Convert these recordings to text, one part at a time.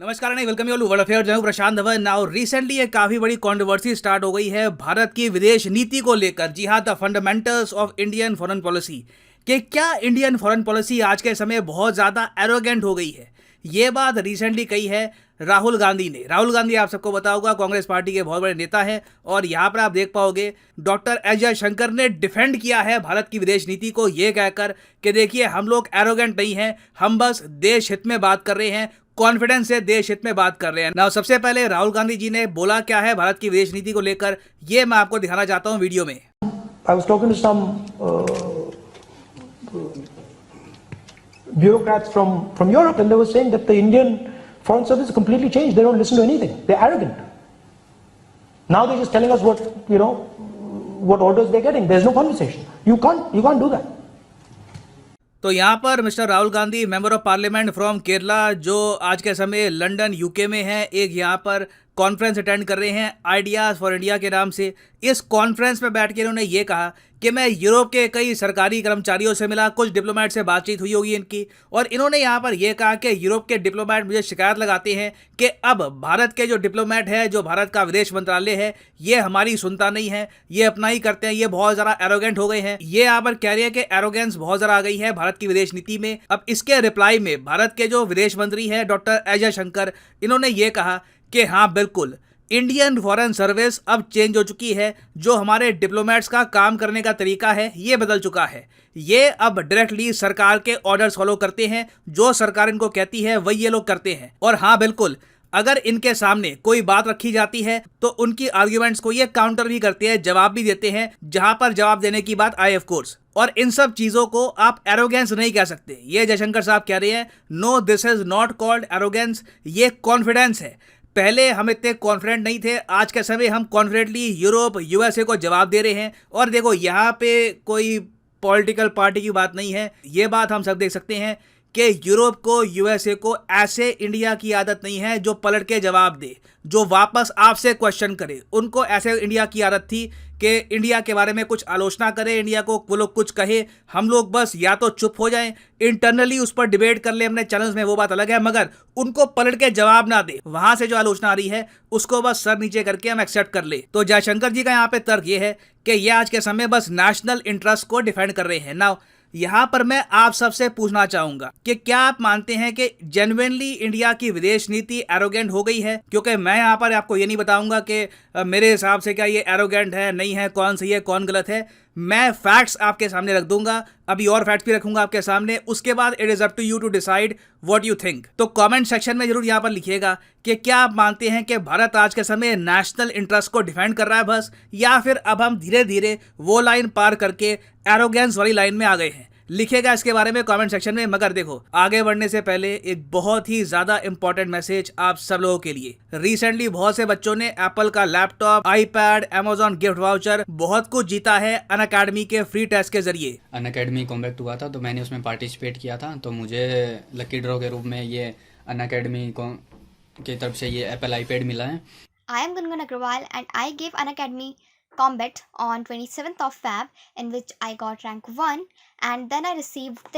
नमस्कार नहीं welcome you all world affair जय प्रशांत धवन। नाउ रिसेंटली एक काफी बड़ी कंट्रोवर्सी स्टार्ट हो गई है भारत की विदेश नीति को लेकर। जी हाँ, the fundamentals of Indian foreign policy कि क्या इंडियन फॉरेन पॉलिसी आज के समय बहुत ज्यादा एरोगेंट हो गई है। ये बात रिसेंटली कही है राहुल गांधी ने। राहुल गांधी आप सबको पता होगा कांग्रेस पार्टी के बहुत बड़े नेता हैं और यहाँ पर आप देख पाओगे डॉक्टर एस जयशंकर ने डिफेंड किया है भारत की विदेश नीति को, ये कहकर कि देखिए हम लोग एरोगेंट नहीं हैं, हम बस देश हित में बात कर रहे हैं, कॉन्फिडेंस से देश हित में बात कर रहे हैं। ना सबसे पहले राहुल गांधी जी ने बोला क्या है भारत की विदेश नीति को लेकर, ये मैं आपको दिखाना चाहता हूं वीडियो में। I was talking to some bureaucrats from Europe, and they were saying that the Indian foreign service is completely changed. They don't listen to anything. They're arrogant. Now they're just telling us what orders they're getting. There's no conversation. You can't do that. तो यहाँ पर mister Rahul Gandhi member of parliament from Kerala जो आज के समय London UK में है, एक यहाँ पर कॉन्फ्रेंस अटेंड कर रहे हैं आइडियाज़ फॉर इंडिया के नाम से। इस कॉन्फ्रेंस में बैठ के इन्होंने ये कहा कि मैं यूरोप के कई सरकारी कर्मचारियों से मिला, कुछ डिप्लोमेट से बातचीत हुई होगी इनकी, और इन्होंने यहाँ पर यह कहा कि यूरोप के डिप्लोमेट मुझे शिकायत लगाते हैं कि अब भारत के जो डिप्लोमेट है, जो भारत का विदेश मंत्रालय है, ये हमारी सुनता नहीं है, ये अपना ही करते हैं, ये बहुत ज़्यादा एरोगेंट हो गए हैं। ये यहाँ पर कह रहे हैं कि एरोगेंस बहुत ज़्यादा आ गई है भारत की विदेश नीति में। अब इसके रिप्लाई में भारत के जो विदेश मंत्री हैं डॉक्टर एस जयशंकर, इन्होंने ये कहा कि हाँ बिल्कुल इंडियन फॉरेन सर्विस अब चेंज हो चुकी है, जो हमारे डिप्लोमेट्स का काम करने का तरीका है ये बदल चुका है। ये अब डायरेक्टली सरकार के ऑर्डर्स फॉलो करते हैं, जो सरकार इनको कहती है वही ये लोग करते हैं। और हाँ बिल्कुल, अगर इनके सामने कोई बात रखी जाती है तो उनकी आर्ग्यूमेंट्स को ये काउंटर भी करते हैं, जवाब भी देते हैं जहां पर जवाब देने की बात आए ऑफ कोर्स। और इन सब चीजों को आप एरोगेंस नहीं कह सकते, ये जयशंकर साहब कह रहे हैं। No, this is not called arrogance, ये कॉन्फिडेंस है। पहले हम इतने कॉन्फिडेंट नहीं थे, आज के समय हम कॉन्फिडेंटली यूरोप यूएसए को जवाब दे रहे हैं। और देखो यहाँ पे कोई पॉलिटिकल पार्टी की बात नहीं है, ये बात हम सब देख सकते हैं कि यूरोप को यूएसए को ऐसे इंडिया की आदत नहीं है जो पलट के जवाब दे, जो वापस आपसे क्वेश्चन करे। उनको ऐसे इंडिया की आदत थी कि इंडिया के बारे में कुछ आलोचना करे, इंडिया को वो लोग कुछ कहे, हम लोग बस या तो चुप हो जाएं, इंटरनली उस पर डिबेट कर ले अपने चैनल्स में, वो बात अलग है, मगर उनको पलट के जवाब ना दे। वहां से जो आलोचना आ रही है उसको बस सर नीचे करके हम एक्सेप्ट कर ले। तो जयशंकर जी का यहाँ पे तर्क ये है कि ये आज के समय बस नेशनल इंटरेस्ट को डिफेंड कर रहे हैं। नाउ यहाँ पर मैं आप सबसे पूछना चाहूंगा कि क्या आप मानते हैं कि जेन्युइनली इंडिया की विदेश नीति एरोगेंट हो गई है? क्योंकि मैं यहाँ पर आपको ये नहीं बताऊंगा कि मेरे हिसाब से क्या ये एरोगेंट है, नहीं है, कौन सही है कौन गलत है। मैं फैक्ट्स आपके सामने रख दूंगा, अभी और फैक्ट्स भी रखूंगा आपके सामने, उसके बाद it is up to you to decide what you think. तो कमेंट सेक्शन में जरूर यहाँ पर लिखिएगा कि क्या आप मानते हैं कि भारत आज के समय नेशनल इंटरेस्ट को डिफेंड कर रहा है बस, या फिर अब हम धीरे धीरे वो लाइन पार करके एरोगेंस वाली लाइन में आ गए हैं। लिखेगा इसके बारे में कमेंट सेक्शन में। मगर देखो, आगे बढ़ने से पहले एक बहुत ही ज्यादा इंपॉर्टेंट मैसेज आप सब लोगों के लिए। रिसेंटली बहुत से बच्चों ने एप्पल का laptop, iPad, Amazon gift voucher, बहुत कुछ जीता है अनअकैडमी के फ्री टेस्ट के जरिए। अनअकैडमी कॉम्बैक्ट हुआ था तो मैंने उसमें पार्टिसिपेट किया था, तो मुझे लकी ड्रॉ के रूप में ये अनअकैडमी की तरफ से ये एप्पल आईपैड मिला है। I am Gungun Agrawal and I gave Unacademy Combat on 27th of Feb, in which I got rank 1, and then I received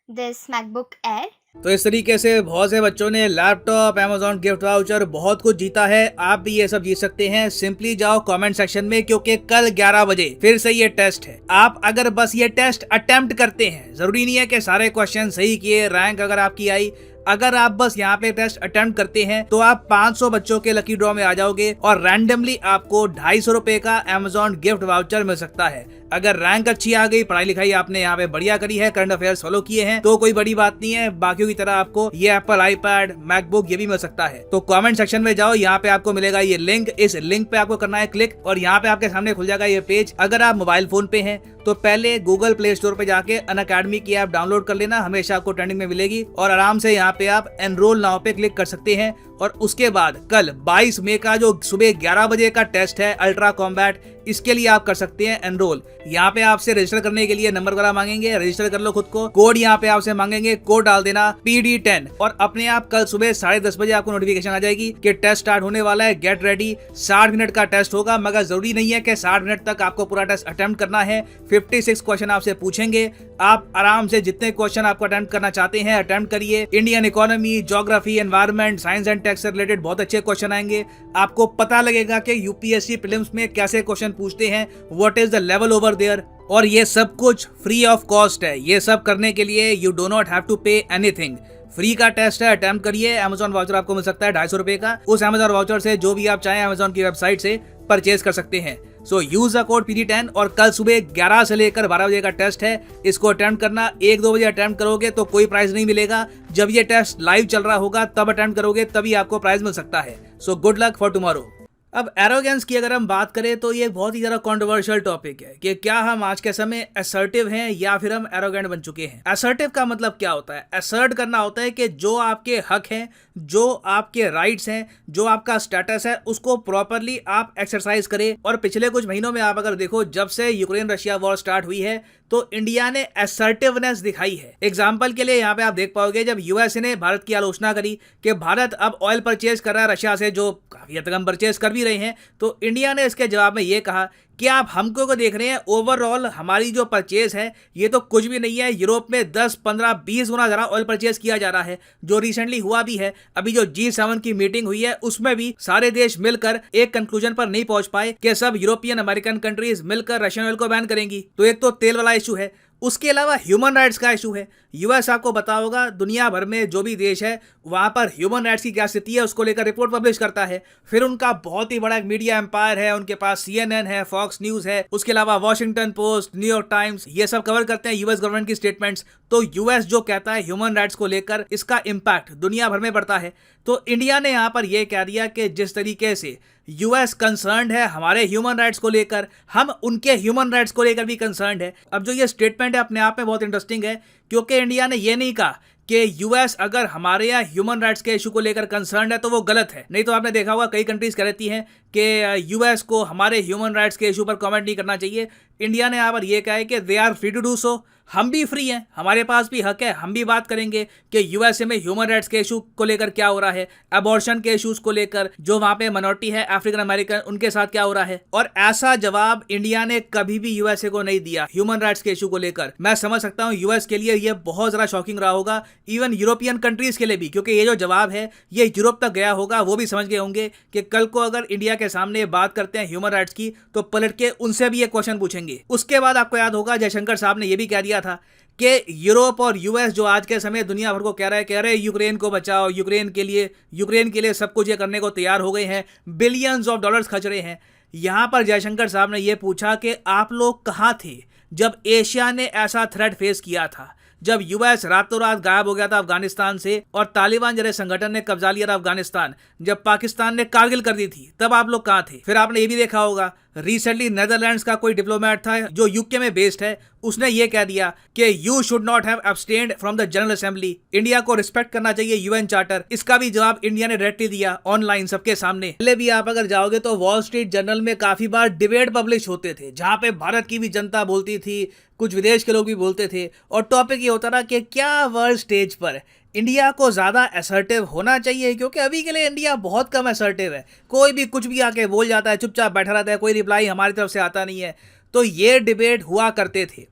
this MacBook Air. तो इस तरीके से बहुत से बच्चों ने लैपटॉप, अमेजॉन गिफ्ट वाउचर, बहुत कुछ जीता है। आप भी ये सब जीत सकते हैं। सिंपली जाओ कमेंट सेक्शन में, क्योंकि कल 11 बजे फिर से ये टेस्ट है। आप अगर बस ये टेस्ट अटेम्प्ट करते हैं, जरूरी नहीं है कि सारे क्वेश्चन सही किए, रैंक अगर आपकी आई, अगर आप बस यहाँ पे टेस्ट अटेम्प्ट करते हैं तो आप 500 बच्चों के लकी ड्रॉ में आ जाओगे और रैंडमली आपको 250 रुपए का अमेजॉन गिफ्ट वाउचर मिल सकता है। अगर रैंक अच्छी आ गई, पढ़ाई लिखाई आपने यहाँ पे बढ़िया करी है, करंट अफेयर्स फॉलो किए हैं, तो कोई बड़ी बात नहीं है, बाकियों की तरह आपको ये एप्पल आईपैड, मैकबुक ये भी मिल सकता है। तो कमेंट सेक्शन में जाओ, यहाँ पे आपको मिलेगा ये लिंक, इस लिंक पे आपको करना है क्लिक और यहाँ पे आपके सामने खुल जाएगा ये पेज। अगर आप मोबाइल फोन पे हैं तो पहले गूगल प्ले स्टोर पे जाके अनअकैडमी की ऐप डाउनलोड कर लेना, हमेशा आपको ट्रेंडिंग में मिलेगी और आराम से यहाँ पे आप एनरोल नाउ पे क्लिक कर सकते हैं। और उसके बाद कल 22 मई का जो सुबह 11 बजे का टेस्ट है अल्ट्रा कॉम्बैट, इसके लिए आप कर सकते हैं एनरोल। यहाँ पे आपसे रजिस्टर करने के लिए नंबर वगैरह मांगेंगे, रजिस्टर कर लो खुद को। कोड यहाँ पे आपसे मांगेंगे, कोड डाल देना PD10 और अपने आप कल सुबह 10:30 बजे आपको नोटिफिकेशन आ जाएगी कि टेस्ट स्टार्ट होने वाला है, गेट रेडी। 60 मिनट का टेस्ट होगा, मगर जरूरी नहीं है कि 60 मिनट तक आपको पूरा टेस्ट अटेम्प्ट करना है। 56 क्वेश्चन आपसे पूछेंगे, आप आराम से जितने क्वेश्चन आपको अटेम्प्ट करना चाहते हैं अटेम्प्ट करिए। Indian economy, geography, environment, science and tech से रिलेटेड बहुत अच्छे क्वेश्चन आएंगे। आपको पता लगेगा कि यूपीएससी प्रीलिम्स में कैसे क्वेश्चन पूछते हैं, what is the level over there. और ये सब कुछ फ्री ऑफ कॉस्ट है। ये सब करने के लिए you do not have to pay anything. Free का टेस्ट है, अटेम्प्ट करिए। Amazon वाउचर आपको मिल सकता है 250 रुपए का। उस Amazon वाउचर से जो भी आप चाहें Amazon की वेबसाइट से परचेज कर सकते हैं। सो यूज द कोड PD10 और कल सुबह 11 से लेकर 12 बजे का टेस्ट है। इसको अटेम्प्ट करना। 1-2 बजे अटेम्प्ट करोगे तो कोई प्राइज नहीं मिलेगा। जब ये टेस्ट लाइव चल रहा होगा तब अटेम्प्ट करोगे, तभी आपको प्राइज मिल सकता है। So good luck for tomorrow. अब एरोगेंस की अगर हम बात करें तो ये बहुत ही ज्यादा कंट्रोवर्शियल टॉपिक है कि क्या हम आज के समय असर्टिव हैं या फिर हम एरोगेंट बन चुके हैं। असर्टिव का मतलब क्या होता है? असर्ट करना होता है कि जो आपके हक हैं, जो आपके राइट्स हैं, जो आपका स्टेटस है, उसको प्रॉपरली आप एक्सरसाइज करें। और पिछले कुछ महीनों में आप अगर देखो, जब से यूक्रेन रशिया वॉर स्टार्ट हुई है तो इंडिया ने असर्टिवनेस दिखाई है। एग्जाम्पल के लिए यहाँ पे आप देख पाओगे, जब यूएसए ने भारत की आलोचना करी कि भारत अब ऑयल परचेज कर रहा है रशिया से, जो काफी हद तक हम परचेज कर भी रहे हैं, तो इंडिया ने इसके जवाब में ये कहा कि आप हमको को देख रहे हैं, ओवरऑल हमारी जो परचेज है ये तो कुछ भी नहीं है। यूरोप में 10, 15, 20 गुना ज़्यादा ऑयल परचेज किया जा रहा है, जो रिसेंटली हुआ भी है। अभी जो G7 की मीटिंग हुई है उसमें भी सारे देश मिलकर एक कंक्लूजन पर नहीं पहुंच पाए कि सब यूरोपियन अमेरिकन कंट्रीज मिलकर रशियन ऑयल को बैन करेंगी। तो एक तो तेल वाला इशू है, उसके अलावा ह्यूमन राइट्स का इशू है। यूएस आपको पता होगा दुनिया भर में जो भी देश है वहां पर ह्यूमन राइट्स की क्या स्थिति है उसको लेकर रिपोर्ट पब्लिश करता है। फिर उनका बहुत ही बड़ा एक मीडिया एम्पायर है, उनके पास CNN है, फॉक्स न्यूज है, उसके अलावा वॉशिंगटन पोस्ट, न्यूयॉर्क टाइम्स, ये सब कवर करते हैं यूएस गवर्नमेंट की स्टेटमेंट्स। तो यूएस जो कहता है ह्यूमन राइट्स को लेकर, इसका इम्पैक्ट दुनिया भर में बढ़ता है। तो इंडिया ने यहाँ पर यह कह दिया कि जिस तरीके से यूएस कंसर्न्ड है हमारे ह्यूमन राइट्स को लेकर, हम उनके ह्यूमन राइट्स को लेकर भी कंसर्न्ड है। अब जो ये स्टेटमेंट है अपने आप में बहुत इंटरेस्टिंग है, क्योंकि इंडिया ने ये नहीं कहा कि यूएस अगर हमारे यहाँ ह्यूमन राइट्स के इशू को लेकर कंसर्न्ड है तो वो गलत है। नहीं तो आपने देखा होगा कई कंट्रीज कह रहती हैं कि यूएस को हमारे ह्यूमन राइट्स के इशू पर कमेंट नहीं करना चाहिए। इंडिया ने यहाँ पर यह कहा है कि they are free to do so. हम भी फ्री हैं, हमारे पास भी हक है, हम भी बात करेंगे कि यूएसए में ह्यूमन राइट्स के इशू को लेकर क्या हो रहा है, अबॉर्शन के इश्यूज को लेकर, जो वहां पे मिनॉरिटी है अफ्रीकन अमेरिकन, उनके साथ क्या हो रहा है। और ऐसा जवाब इंडिया ने कभी भी यूएसए को नहीं दिया ह्यूमन राइट्स के इशू को लेकर। मैं समझ सकता हूं यूएस के लिए ये बहुत ज्यादा शॉकिंग रहा होगा, इवन यूरोपियन कंट्रीज के लिए भी, क्योंकि ये जो जवाब है ये यूरोप तक गया होगा। वो भी समझ गए होंगे कि कल को अगर इंडिया के सामने बात करते हैं ह्यूमन राइट्स की तो पलट के उनसे भी ये क्वेश्चन पूछेंगे। उसके बाद आपको याद होगा जयशंकर साहब ने यह भी कह दिया था कि यूरोप और यूएस जो आज के समय दुनिया भर को कह रहा है कि अरे यूक्रेन को बचाओ, यूक्रेन के लिए सब कुछ ये करने को तैयार हो गए हैं, बिलियंस ऑफ डॉलर्स खर्च रहे हैं। यहां पर जयशंकर साहब ने यह पूछा कि आप लोग कहां थे जब एशिया ने ऐसा थ्रेट फेस किया था, जब यूएस रातों रात गायब हो गया था अफगानिस्तान से और तालिबान जैसे संगठन ने कब्जा लिया था अफगानिस्तान, जब पाकिस्तान ने कारगिल कर दी थी, तब आप लोग कहां थे। फिर आपने ये भी देखा होगा रिसेंटली नेदरलैंड्स का कोई डिप्लोमेट था जो यूके में बेस्ड है, उसने ये कह दिया कि you should not have abstained from the general assembly, India को रिस्पेक्ट करना चाहिए यूएन चार्टर। इसका भी जवाब इंडिया ने डायरेक्टली दिया ऑनलाइन सबके सामने। पहले भी आप अगर जाओगे तो वॉल स्ट्रीट जर्नल में काफी बार डिबेट पब्लिश होते थे जहां पे भारत की भी जनता बोलती थी, कुछ विदेश के लोग भी बोलते थे, और टॉपिक ये होता था कि क्या वर्ल्ड स्टेज पर इंडिया को ज़्यादा असर्टिव होना चाहिए, क्योंकि अभी के लिए इंडिया बहुत कम असर्टिव है। कोई भी कुछ भी आके बोल जाता है, चुपचाप बैठा रहता है, कोई रिप्लाई हमारी तरफ से आता नहीं है। तो ये डिबेट हुआ करते थे।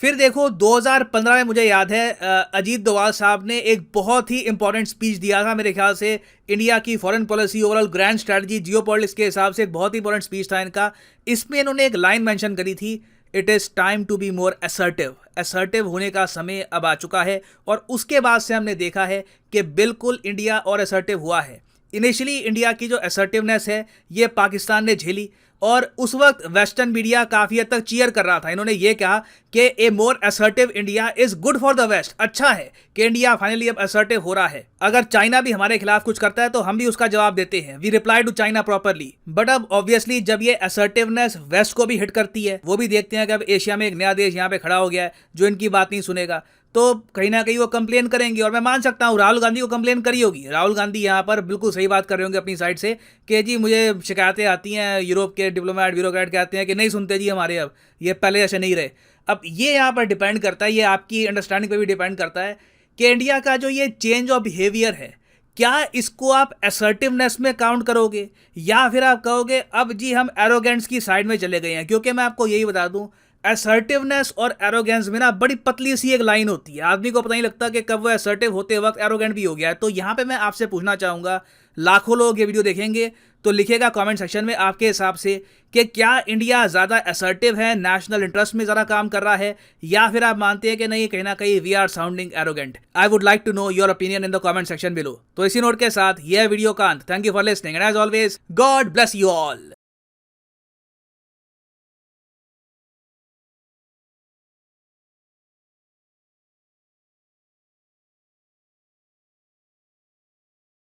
फिर देखो 2015 में मुझे याद है अजीत डोभाल साहब ने एक बहुत ही इंपॉर्टेंट स्पीच दिया था, मेरे ख्याल से इंडिया की foreign policy overall grand strategy geopolitics के हिसाब से एक बहुत ही इंपॉर्टेंट स्पीच था इनका। इसमें इन्होंने एक लाइन मेंशन करी थी, it is time to be more assertive. Assertive होने का समय अब आ चुका है, और उसके बाद से हमने देखा है कि बिल्कुल इंडिया और असर्टिव हुआ है। इनिशियली इंडिया की जो असर्टिवनेस है ये पाकिस्तान ने झेली, और उस वक्त वेस्टर्न मीडिया काफ़ी हद तक चीयर कर रहा था। इन्होंने ये कहा कि a more assertive India is good for the west. अच्छा है कि इंडिया फाइनली अब असर्टिव हो रहा है। अगर चाइना भी हमारे खिलाफ कुछ करता है तो हम भी उसका जवाब देते हैं, we reply to China properly. But अब ऑब्वियसली जब ये असर्टिवनेस वेस्ट को भी हिट करती है, वो भी देखते हैं कि अब एशिया में एक नया देश यहाँ पे खड़ा हो गया है जो इनकी बात नहीं सुनेगा, तो कहीं ना कहीं वो कंप्लेन करेंगे, और मैं मान सकता हूँ राहुल गांधी को कंप्लेन करी होगी। राहुल गांधी यहाँ पर बिल्कुल सही बात कर रहे होंगे अपनी साइड से कि जी मुझे शिकायतें आती हैं, यूरोप के डिप्लोमेट ब्यूरोक्रेट कहते हैं कि नहीं सुनते जी हमारे, अब ये पहले जैसे नहीं रहे। अब ये यहाँ पर डिपेंड करता है, ये आपकी अंडरस्टैंडिंग पे भी डिपेंड करता है कि इंडिया का जो ये चेंज ऑफ बिहेवियर है, क्या इसको आप असर्टिवनेस में काउंट करोगे, या फिर आप कहोगे अब जी हम एरोगेंस की साइड में चले गए हैं। क्योंकि मैं आपको यही बता दूं, असर्टिवनेस और एरोगेंस में ना बड़ी पतली सी एक लाइन होती है, आदमी को पता नहीं लगता कि कब वो असर्टिव होते वक्त एरोगेंट भी हो गया है। तो यहाँ पे मैं आपसे पूछना चाहूँगा, लाखों लोग ये वीडियो देखेंगे तो लिखेगा कमेंट सेक्शन में आपके हिसाब से कि क्या इंडिया ज़्यादा असर्टिव है, नेशनल इंटरेस्ट में ज़्यादा काम कर रहा है, या फिर आप मानते हैं कि नहीं कहीं ना कहीं we are sounding arrogant. I would like to know your opinion in the comment section below. तो इसी नोट के साथ यह वीडियो का अंत। Thank you for listening and as always God bless you all.